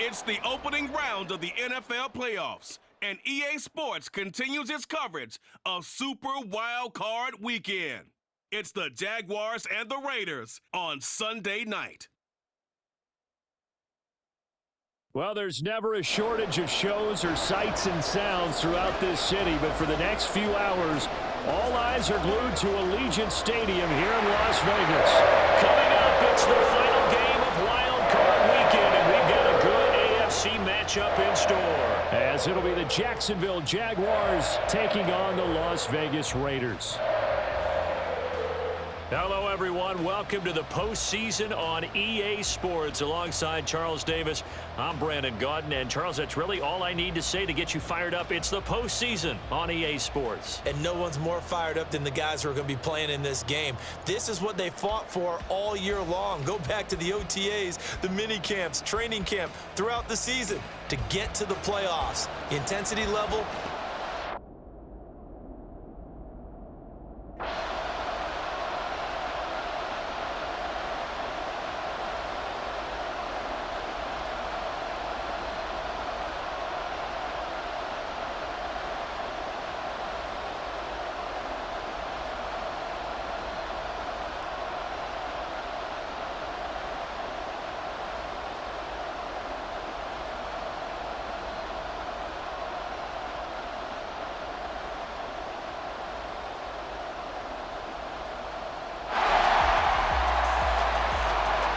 It's the opening round of the NFL playoffs, and EA Sports continues its coverage of Super Wild Card Weekend. It's the Jaguars and the Raiders on Sunday night. Well, there's never a shortage of shows or sights and sounds throughout this city, but for the next few hours, all eyes are glued to Allegiant Stadium here in Las Vegas. Coming up, it's the final game of Wild Card Weekend, and we've got a good AFC matchup in store, as it'll be the Jacksonville Jaguars taking on the Las Vegas Raiders. Hello, everyone. Welcome to the postseason on EA Sports. Alongside Charles Davis, I'm Brandon Gaudin. And, Charles, that's really all I need to say to get you fired up. It's the postseason on EA Sports. And no one's more fired up than the guys who are going to be playing in this game. This is what they fought for all year long. Go back to the OTAs, the mini camps, training camp, throughout the season to get to the playoffs. Intensity level.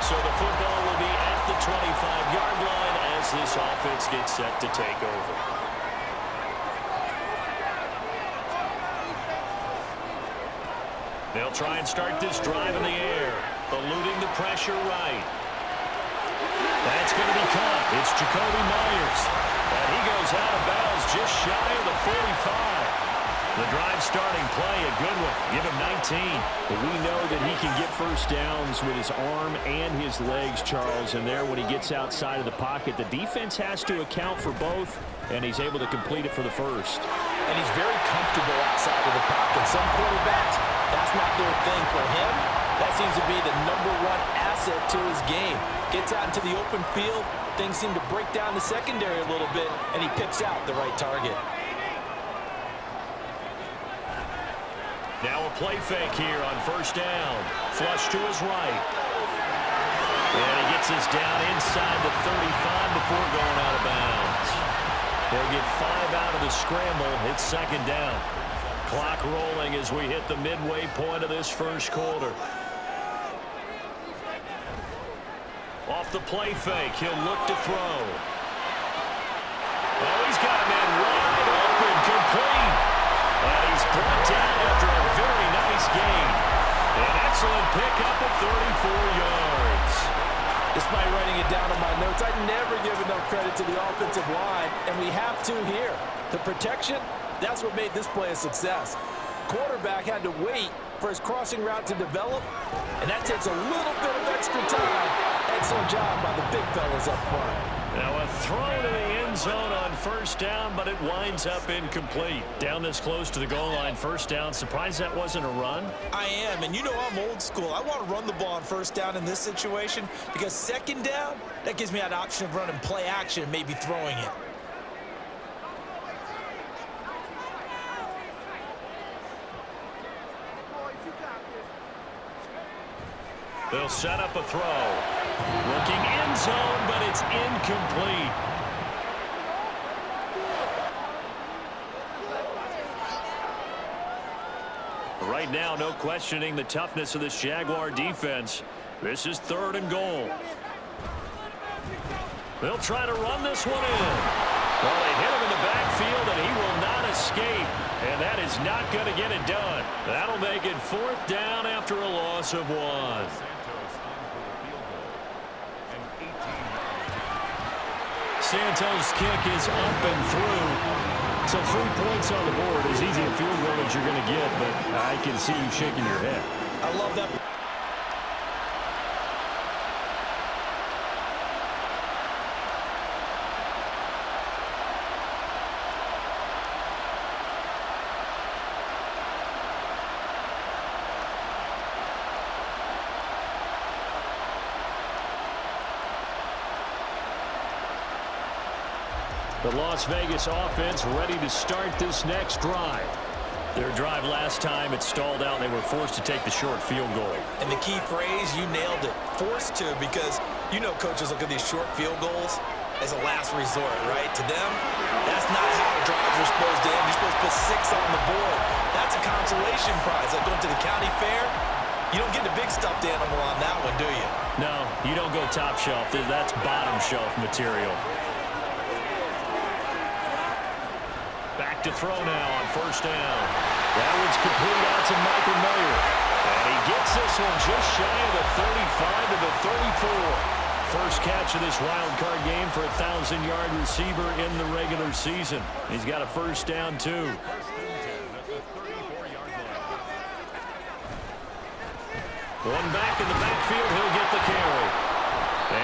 So the football will be at the 25-yard line as this offense gets set to take over. They'll try and start this drive in the air, eluding the pressure right. That's going to be caught. It's Jacoby Myers. And he goes out of bounds just shy of the 45. The drive starting play, a good one. Give him 19. But we know that he can get first downs with his arm and his legs, Charles. And there, when he gets outside of the pocket, the defense has to account for both, and he's able to complete it for the first. And he's very comfortable outside of the pocket. Some quarterbacks, that's not their thing. For him, that seems to be the #1 asset to his game. Gets out into the open field, things seem to break down the secondary a little bit, and he picks out the right target. Now a play fake here on first down. Flush to his right. And he gets us down inside the 35 before going out of bounds. They'll get 5 out of the scramble. It's second down. Clock rolling as we hit the midway point of this first quarter. Off the play fake, he'll look to throw. Oh, he's got a man wide open, complete. And he's brought down after a very nice gain. An excellent pickup of 34 yards. Despite writing it down on my notes, I never give enough credit to the offensive line, and we have to here. The protection, that's what made this play a success. Quarterback had to wait for his crossing route to develop, and that takes a little bit of extra time. Excellent job by the big fellas up front. Now a throw to the end zone on first down, but it winds up incomplete. Down this close to the goal line, first down. Surprised that wasn't a run? I am, and you know I'm old school. I want to run the ball on first down in this situation because second down, that gives me an option of running play action and maybe throwing it. They'll set up a throw. Looking end zone, but it's incomplete. Right now, no questioning the toughness of this Jaguar defense. This is 3rd and goal. They'll try to run this one in. Well, they hit him in the backfield, and he will not escape. And that is not going to get it done. That'll make it 4th down after a loss of 1. Santos' kick is up and through. So 3 points on the board. As easy a field goal as you're going to get, but I can see you shaking your head. I love that. The Las Vegas offense ready to start this next drive. Their drive last time, it stalled out, and they were forced to take the short field goal. And the key phrase, you nailed it, forced to, because you know coaches look at these short field goals as a last resort, right? To them, that's not how drives are supposed to end. You're supposed to put 6 on the board. That's a consolation prize. Like going to the county fair, you don't get the big stuffed animal on that one, do you? No, you don't go top shelf. That's bottom shelf material. Back to throw now on first down. That one's complete out to Michael Mayer. And he gets this one just shy of the 35 to the 34. First catch of this wild card game for a 1,000-yard receiver in the regular season. He's got a first down, too. One back in the backfield, he'll get the carry.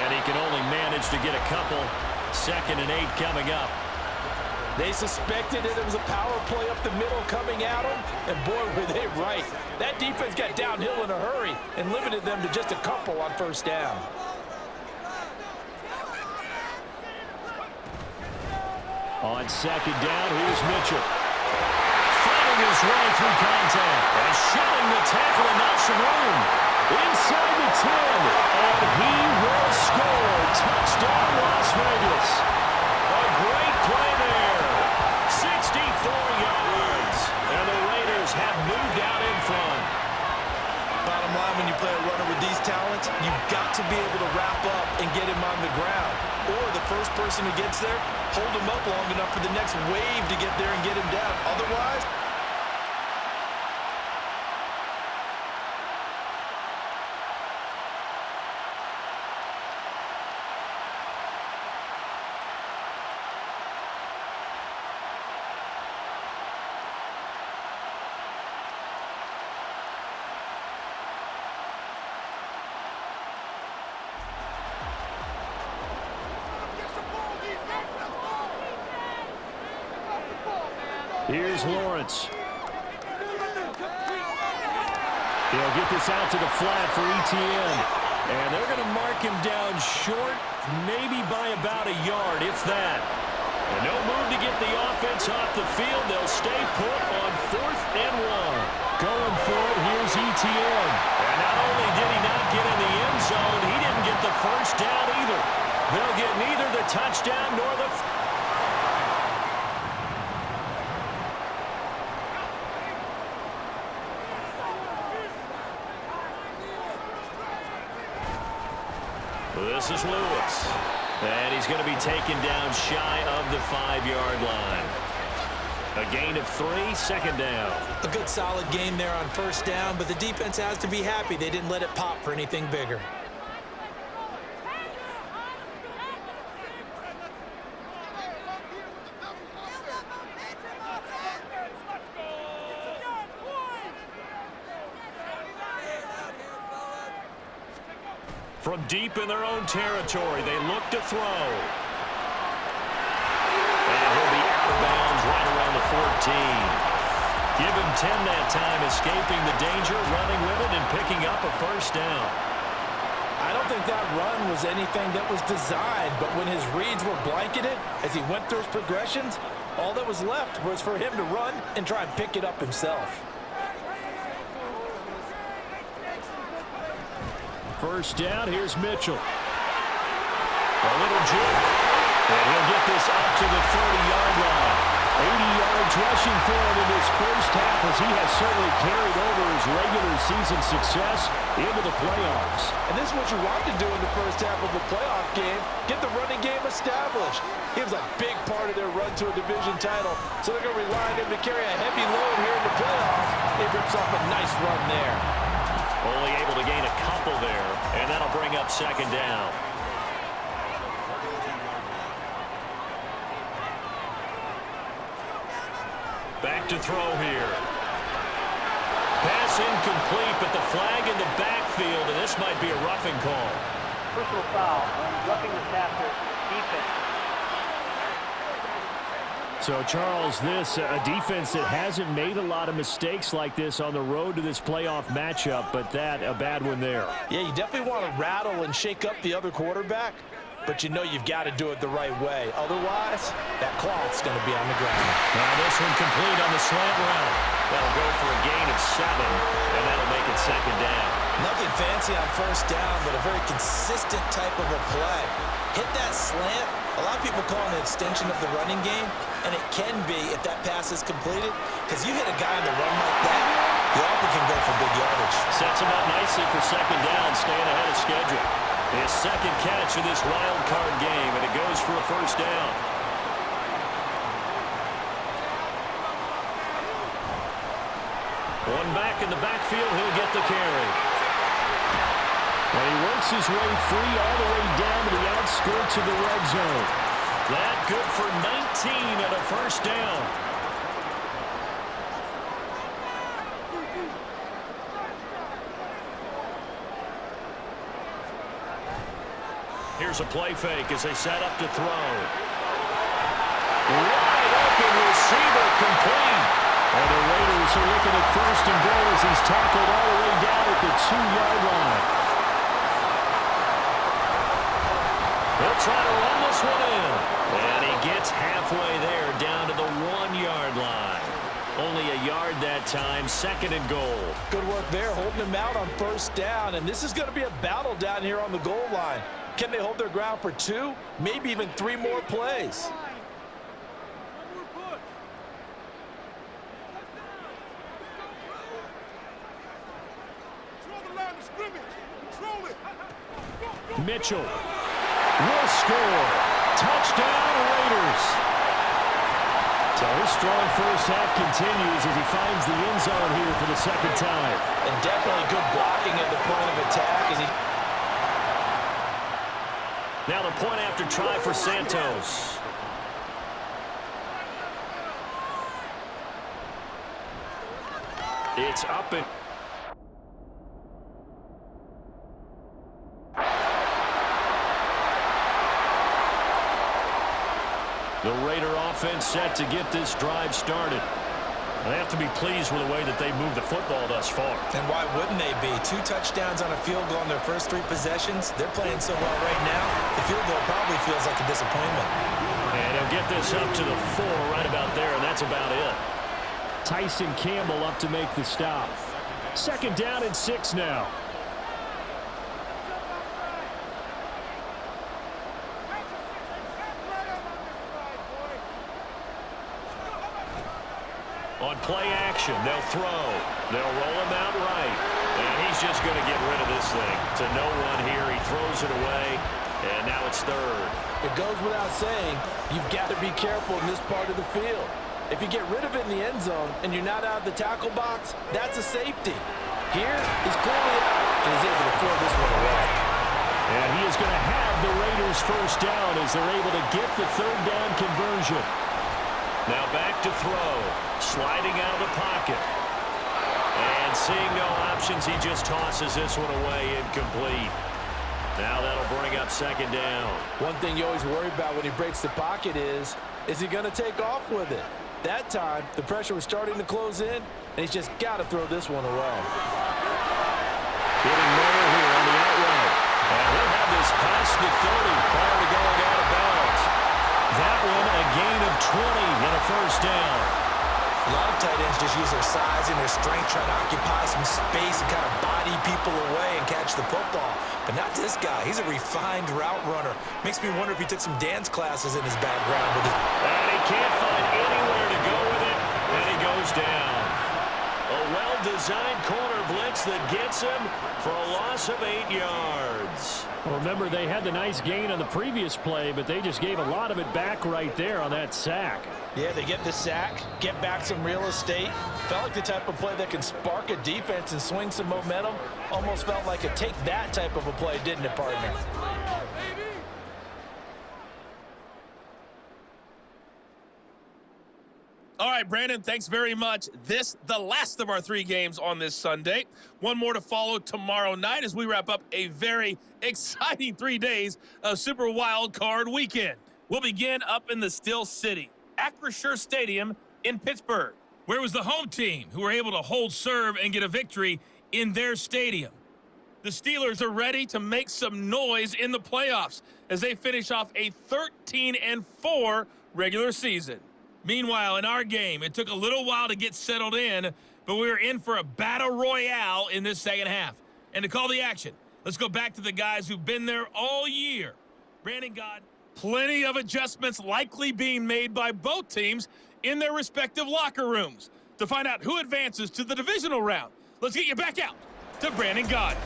And he can only manage to get a couple. 2nd and 8 coming up. They suspected that it was a power play up the middle coming at them, and boy, were they right. That defense got downhill in a hurry and limited them to just a couple on first down. On 2nd down, here's Mitchell. Fighting his way through contact. And shutting the tackle and not some room. Inside the 10. And he will score. Touchdown, Las Vegas. A great play there. 64 yards. And the Raiders have moved out in front. Bottom line, when you play a runner with these talents, you've got to be able to wrap up and get him on the ground. Or the first person who gets there, hold him up long enough for the next wave to get there and get him down. Otherwise, here's Lawrence. He'll get this out to the flat for Etienne. And they're going to mark him down short, maybe by about a yard, if that. And no move to get the offense off the field. They'll stay put on 4th and 1. Going for it, here's Etienne. And not only did he not get in the end zone, he didn't get the first down either. They'll get neither the touchdown nor the... This is Lewis. And he's going to be taken down shy of the 5-yard line. A gain of 3, 2nd down. a good solid game there on first down, but the defense has to be happy they didn't let it pop for anything bigger. From deep in their own territory, they look to throw. And he'll be out of bounds right around the 14. Give him 10 that time, escaping the danger, running with it, and picking up a first down. I don't think that run was anything that was designed, but when his reads were blanketed as he went through his progressions, all that was left was for him to run and try and pick it up himself. First down, here's Mitchell. A little juke. And he'll get this up to the 30-yard line. 80 yards rushing for him in this first half, as he has certainly carried over his regular season success into the playoffs. And this is what you want to do in the first half of the playoff game, get the running game established. He was a big part of their run to a division title, so they're going to rely on him to carry a heavy load here in the playoffs. He rips off a nice run there. Only able to gain a couple there, and that'll bring up 2nd down. Back to throw here. Pass incomplete, but the flag in the backfield, and this might be a roughing call. Personal foul, roughing the passer, defense. So, Charles, this a defense that hasn't made a lot of mistakes like this on the road to this playoff matchup, but that a bad one there. Yeah, you definitely want to rattle and shake up the other quarterback. but you know you've got to do it the right way. Otherwise, that cloth's going to be on the ground. Now this one complete on the slant route. That'll go for a gain of 7, and that'll make it second down. Nothing fancy on first down, but a very consistent type of a play. Hit that slant. A lot of people call it an extension of the running game, and it can be if that pass is completed, because you hit a guy on the run like that, he often can go for big yardage. Sets him up nicely for second down, staying ahead of schedule. His second catch of this wild card game, and it goes for a first down. One back in the backfield, he'll get the carry. And he works his way free all the way down to the outskirts of the red zone. That good for 19 and a first down. Here's a play fake as they set up to throw. Wide open receiver complete. And the Raiders are looking at first and goal as he's tackled all the way down at the 2-yard line. He'll try to run this one in. And he gets halfway there down to the 1-yard line. Only a yard that time, second and goal. Good work there, holding him out on first down. And this is going to be a battle down here on the goal line. Can they hold their ground for 2, maybe even 3 more plays? Mitchell will score. Touchdown, Raiders. So his strong first half continues as he finds the end zone here for the second time. And definitely good blocking at the point of attack. And now the point after try for Santos. It's up and... The Raider offense set to get this drive started. They have to be pleased with the way that they moved the football thus far. And why wouldn't they be? 2 touchdowns on a field goal in their first 3 possessions. They're playing so well right now, the field goal probably feels like a disappointment. And he'll get this up to the 4 right about there, and that's about it. Tyson Campbell up to make the stop. Second down and 6 now. On play action, they'll throw. They'll roll him out right. And he's just going to get rid of this thing. To no one here. He throws it away. And now it's third. it goes without saying, you've got to be careful in this part of the field. If you get rid of it in the end zone and you're not out of the tackle box, that's a safety. Here, he's clearly out, and he's able to throw this one away. And he is going to have the Raiders first down as they're able to get the third down conversion. Now back to throw. Sliding out of the pocket. And seeing no options, he just tosses this one away incomplete. Now that'll bring up second down. One thing you always worry about when he breaks the pocket is he going to take off with it? That time, the pressure was starting to close in, and he's just got to throw this one away. Getting Moyer here on the out route. And he'll have this past the 30 prior to going out of bounds. That one a gain of 20 and a first down. A lot of tight ends just use their size and their strength, trying to occupy some space and kind of body people away and catch the football. But not this guy. He's a refined route runner. Makes me wonder if he took some dance classes in his background. And he can't find anywhere to go with it, and he goes down. A well-designed corner blitz that gets him for a loss of 8 yards. Well, remember, they had the nice gain on the previous play, but they just gave a lot of it back right there on that sack. Yeah, they get the sack, get back some real estate. Felt like the type of play that can spark a defense and swing some momentum. Almost felt like a take that type of a play, didn't it, partner? All right, Brandon, thanks very much. The last of our 3 games on this Sunday. One more to follow tomorrow night as we wrap up a very exciting 3 days of Super Wild Card Weekend. We'll begin up in the Steel City, Acrisure Stadium in Pittsburgh, where it was the home team who were able to hold serve and get a victory in their stadium. The Steelers are ready to make some noise in the playoffs as they finish off a 13-4 regular season. Meanwhile, in our game, it took a little while to get settled in, but we were in for a battle royale in this second half. And to call the action, let's go back to the guys who've been there all year. Brandon God, plenty of adjustments likely being made by both teams in their respective locker rooms. To find out who advances to the divisional round, let's get you back out to Brandon God.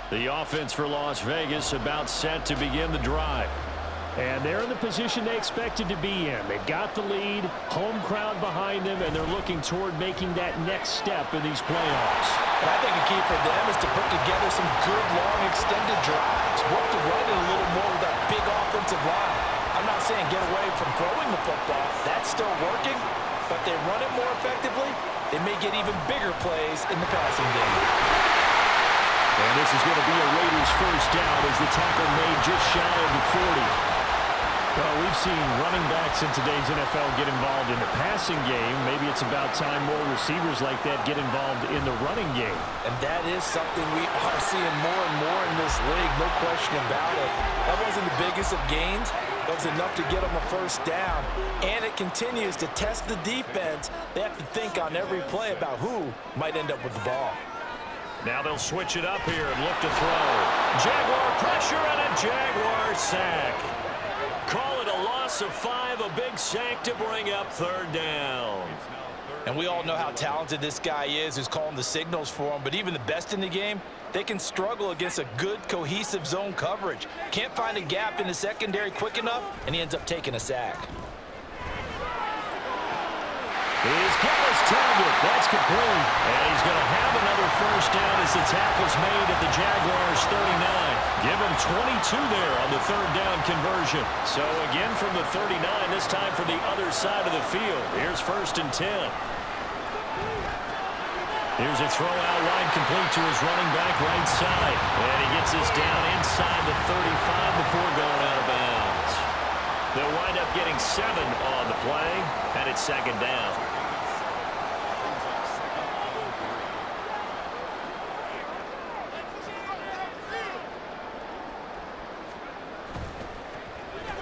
The offense for Las Vegas about set to begin the drive. And they're in the position they expected to be in. They've got the lead, home crowd behind them, and they're looking toward making that next step in these playoffs. And I think a key for them is to put together some good, long, extended drives. Work to run it a little more with that big offensive line. I'm not saying get away from throwing the football. That's still working. But they run it more effectively, they may get even bigger plays in the passing game. And this is going to be a Raiders first down as the tackle made just shy of the 40. Well, we've seen running backs in today's NFL get involved in the passing game. Maybe it's about time more receivers like that get involved in the running game. And that is something we are seeing more and more in this league, no question about it. That wasn't the biggest of gains. That was enough to get them a first down. And it continues to test the defense. They have to think on every play about who might end up with the ball. Now they'll switch it up here and look to throw. Jaguar pressure and a Jaguar sack. Call it a loss of 5, a big sack to bring up third down. And we all know how talented this guy is who's calling the signals for him, but even the best in the game, they can struggle against a good, cohesive zone coverage. Can't find a gap in the secondary quick enough, and he ends up taking a sack. He's got his target. That's complete. And he's going to have another first down as the tackle's made at the Jaguars' 39. Give him 22 there on the third down conversion. So again from the 39, this time from the other side of the field. Here's 1st and 10. Here's a throw out wide complete to his running back right side. And he gets this down inside the 35 before going out of bounds. They'll wind up getting 7 on the play, and it's 2nd down.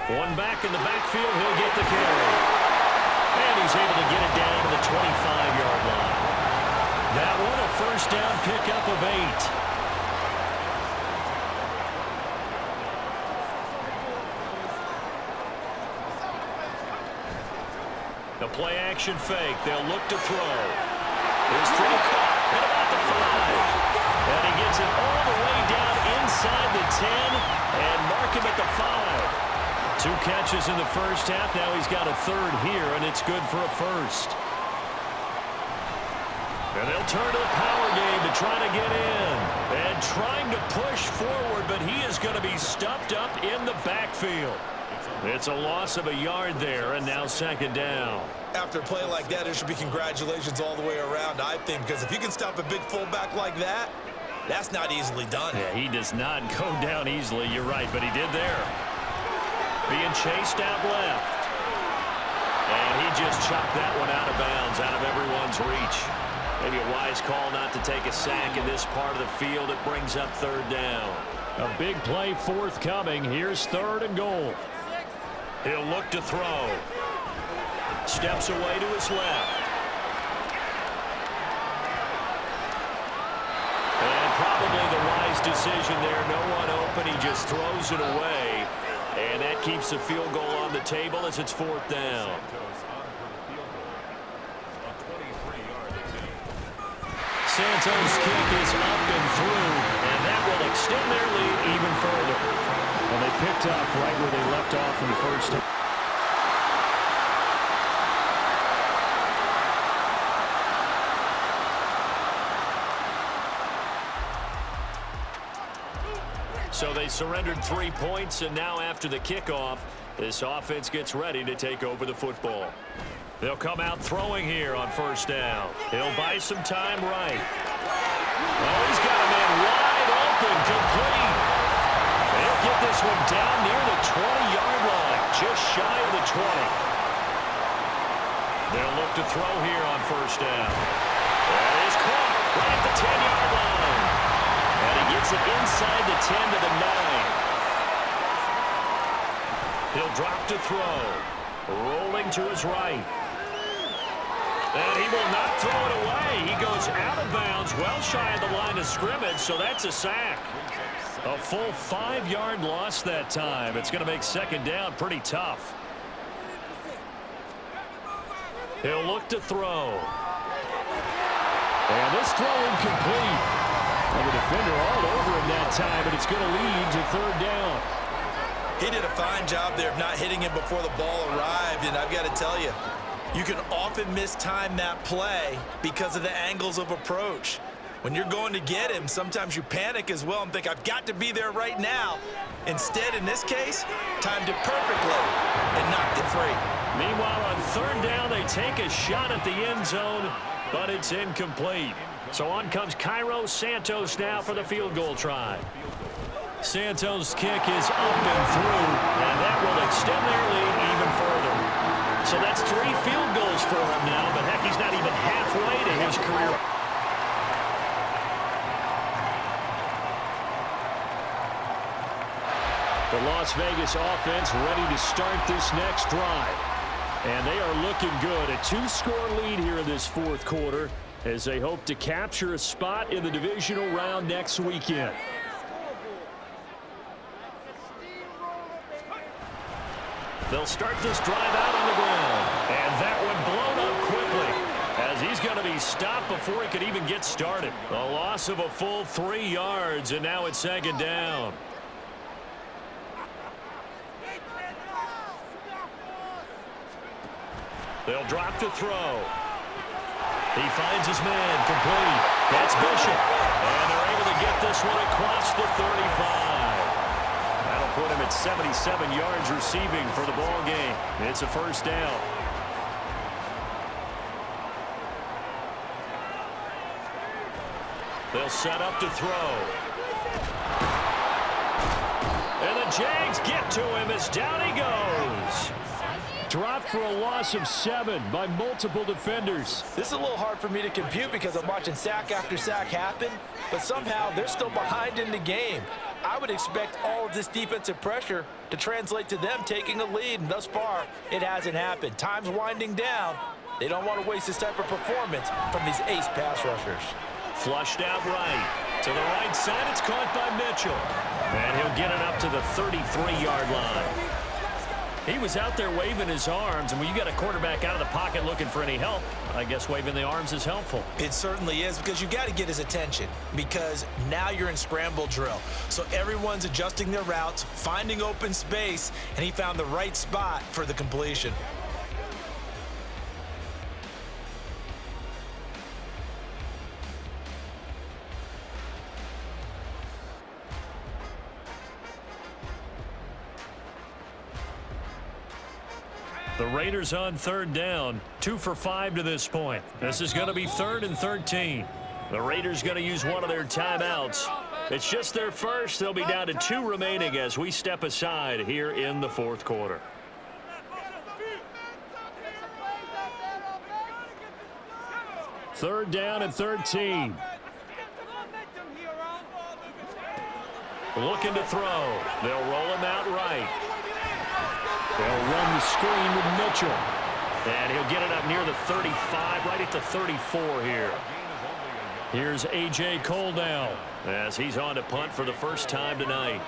One back in the backfield, he'll get the carry. And he's able to get it down to the 25-yard line. That one a first down pickup of 8. The play action fake. They'll look to throw. His throw caught at about the 5. And he gets it all the way down inside the 10 and mark him at the 5. 2 catches in the first half. Now he's got a 3rd here, and it's good for a 1st. And they'll turn to the power game to try to get in. And trying to push forward, but he is going to be stuffed up in the backfield. It's a loss of a yard there, and now 2nd down. After a play like that, there should be congratulations all the way around, I think, because if you can stop a big fullback like that, that's not easily done. Yeah, he does not go down easily. You're right, but he did there. Being chased out left. And he just chopped that one out of bounds, out of everyone's reach. Maybe a wise call not to take a sack in this part of the field. It brings up 3rd down. A big play forthcoming. Here's 3rd and goal. He'll look to throw. Steps away to his left. And probably the wise decision there. No one open. He just throws it away. And that keeps the field goal on the table as it's 4th down. Santos' kick is up and through, and that will extend their lead even further. Well, they picked up right where they left off in the first half. So they surrendered 3 points, and now after the kickoff, this offense gets ready to take over the football. They'll come out throwing here on 1st down. He'll buy some time right. Oh, he's got a man wide open, complete. They'll get this one down near the 20-yard line, just shy of the 20. throw here on first down. That is caught right at the 10-yard line. And he gets it inside the 10 to the 9. He'll drop to throw. Rolling to his right. And he will not throw it away. He goes out of bounds, well shy of the line of scrimmage, so that's a sack. A full 5-yard loss that time. It's going to make second down pretty tough. He'll look to throw. And this throw incomplete. And the defender all over him that time, but it's going to lead to third down. He did a fine job there of not hitting him before the ball arrived, and I've got to tell you, you can often mistime that play because of the angles of approach. When you're going to get him, sometimes you panic as well and think, I've got to be there right now. Instead, in this case, timed it perfectly and knocked it free. Meanwhile, on third down, they take a shot at the end zone, but it's incomplete. So on comes Cairo Santos now for the field goal try. Santos' kick is up and through, and that will extend their lead even further. So that's 3 field goals for him now, but heck, he's not even halfway to his career. The Las Vegas offense ready to start this next drive. And they are looking good. A 2-score lead here in this fourth quarter as they hope to capture a spot in the divisional round next weekend. They'll start this drive out on the ground. And that one blown up quickly as he's going to be stopped before he could even get started. A loss of a full 3 yards, and now it's second down. They'll drop to throw. He finds his man complete. That's Bishop. And they're able to get this one across the 35. That'll put him at 77 yards receiving for the ball game. It's a first down. They'll set up to throw. And the Jags get to him as down he goes. Dropped for a loss of 7 by multiple defenders. This is a little hard for me to compute because I'm watching sack after sack happen, but somehow they're still behind in the game. I would expect all of this defensive pressure to translate to them taking a lead, and thus far, it hasn't happened. Time's winding down. They don't want to waste this type of performance from these ace pass rushers. Flushed out right. To the right side, it's caught by Mitchell. And he'll get it up to the 33-yard line. He was out there waving his arms, and when you got a quarterback out of the pocket looking for any help, I guess waving the arms is helpful. It certainly is, because you got to get his attention, because now you're in scramble drill. So everyone's adjusting their routes, finding open space, and he found the right spot for the completion. The Raiders on third down, 2 for 5 to this point. This is going to be 3rd and 13. The Raiders going to use one of their timeouts. It's just their first. They'll be down to 2 remaining as we step aside here in the fourth quarter. Third down and 13. Looking to throw. They'll roll him out right. They'll run the screen with Mitchell. And he'll get it up near the 35, right at the 34 here. Here's A.J. Coledown as he's on to punt for the first time tonight.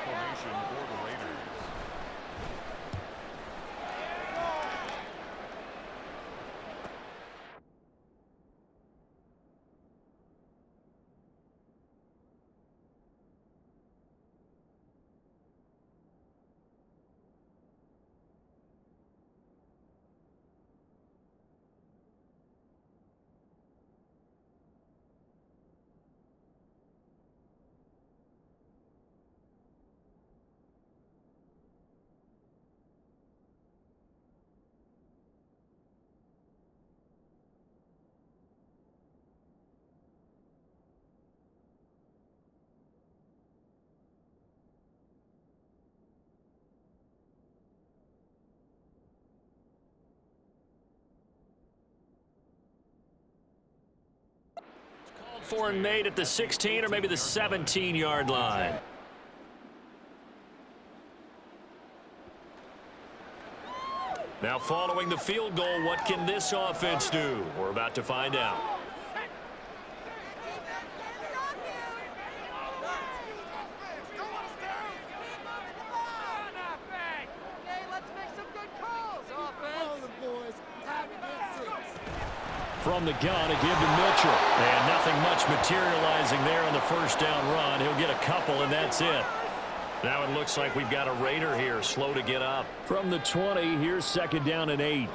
for and made at the 16 or maybe the 17-yard line. Now following the field goal, what can this offense do? We're about to find out. From the gun, a give to Mitchell. And nothing much materializing there on the first down run. He'll get a couple, and that's it. Now it looks like we've got a Raider here, slow to get up. From the 20, here's 2nd down and 8.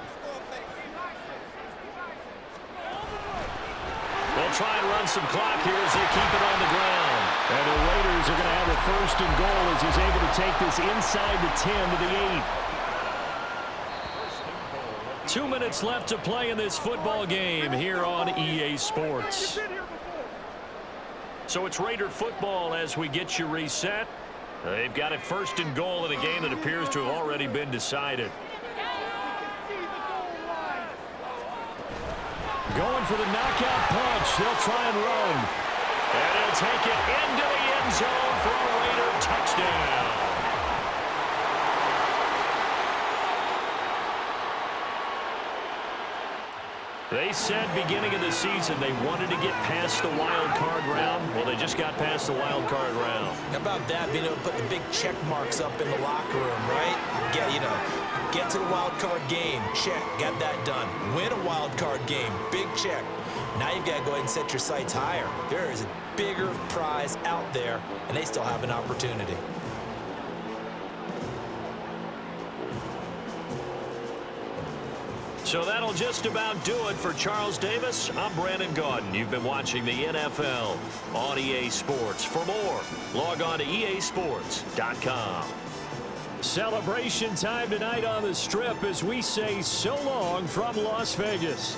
They'll try and run some clock here as they keep it on the ground. And the Raiders are going to have a 1st and goal as he's able to take this inside the 10 to the 8. 2 minutes left to play in this football game here on EA Sports. So it's Raider football as we get you reset. They've got a 1st and goal in a game that appears to have already been decided. Going for the knockout punch. They'll try and run. And he'll take it into the end zone for a Raider touchdown. They said beginning of the season they wanted to get past the wild card round. Well, they just got past the wild card round. How about that, being able to put the big check marks up in the locker room, right? Get to the wild card game, check, got that done. Win a wild card game, big check. Now you've got to go ahead and set your sights higher. There is a bigger prize out there, and they still have an opportunity. So that'll just about do it for Charles Davis. I'm Brandon Gaudin. You've been watching the NFL on EA Sports. For more, log on to easports.com. Celebration time tonight on the Strip as we say so long from Las Vegas.